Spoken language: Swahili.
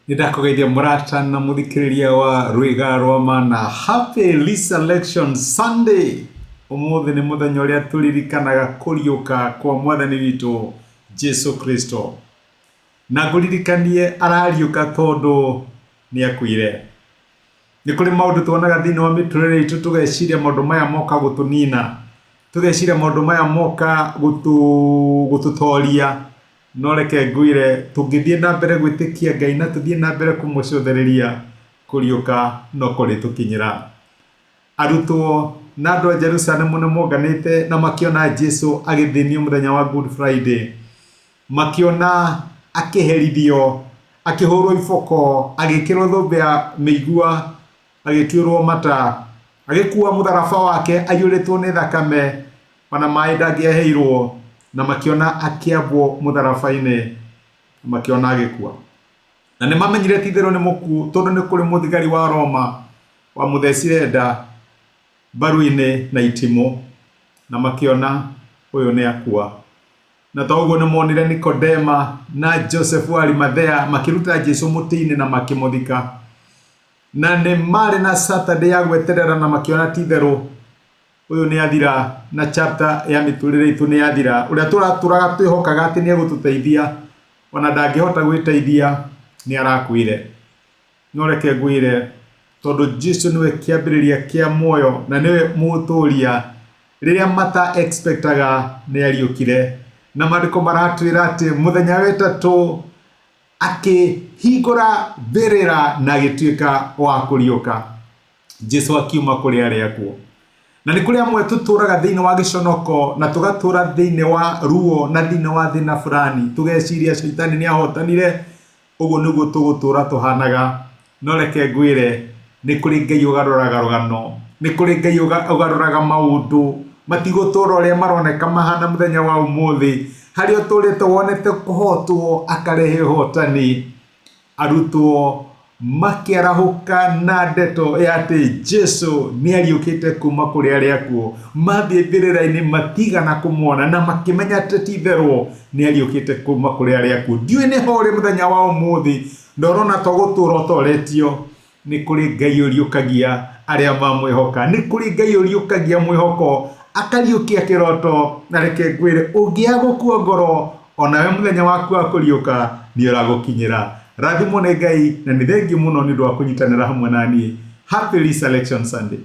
Nidakugeithia murata na muthikiriria wa Rwiga rwa Mana. Happy Resurrection Sunday. Umuthi ni muthenya uria turirikanaga kuriuka kwa mwathani witu Jesu Kristo. Na kuririkanie arariuka tondu ni akuire. Ni kuri maundu tuonaga thini wa miturire itu tugeciria maundu maya moka gutunina. Tugeciria maundu maya moka gututoria. No reke ngwire tungithie na mbere gwitikia Ngai na tuthie na mbere kumucothereria kuriuka no kuri tukinyira. Arutwo na andu a Jerusalemu ni monganite na makiona Jesu agithinio muthenya wa Good Friday, makiona akiherithio, akihurwo iboko, agikirwo thumbi ya migua, agituirwo mata, agikuwa mutharaba wake aiyuritwo ni thakame, ona mai ndangiaheirwo, na makiona akiabwo mutharabaine, makiona agikua. Na ni mamenyire tithero ni muku tondu ni kuri muthigari wa Roma wa muthecire nda baruine na itimo, na makiona uyu ni akua. Na toguo ni monire Nikodema na Joseph wa Arimathea makiruta Jesu mutini na makimuthika. Na ni mari na Saturday ya gweterera na makiona tithero uyu ni athira, na chapter ya miturire itu ni athira. Uria turaturaga twihokaga ati ni egututeithia, ona ndangihota gwiteithia, ni arakuire. No reke ngwire tondu Jesu niwe kiambiriria kia muoyo na niwe muturia, riria mata expectaga ni ariukire. Na mariko maratwira ati muthenya wetatu akihingura mbirira na agituika wa kuriuka. Jesu akiuma kuri aria akuo. Na ni kuri amwe tuturaga thiini wa giconoko na tugatura thiini wa ruo na thiini wa thina fulani, tugeciria Shaitani ni ahotanire. Uguo niguo tugutura tuhanaga. No reke ngwire ni kuri Ngai ugaruraga rugano, ni kuri Ngai ugaruraga maundu matigutura uria maroneka mahana muthenya wa umuthi. Hario turite wonete kuhotwo akarehe hotani. Arutwo makiarahuka na ndeto ya ati Jesu ni ariukite kuma kuri aria akuo. Mathie mbirira-ini matigana kumuona na makimenya ati tithero ni ariukite kuma kuri aria akuo. Ndiui ni hori muthenya wa umuthi ndorona togutura utoretio. Ni kuri Ngai uriukagia aria mamwihoka, ni kuri Ngai uriukagia mwihoko akariukia kiroto. Na reke ngwire ungiagukua ngoro onawe muthenya waku wa kuriuka ni uragukinyira. Rathimo ni Ngai na ni thengiũ muno ni ndu wa kunyitanira hamwe nani. Happy Resurrection Sunday.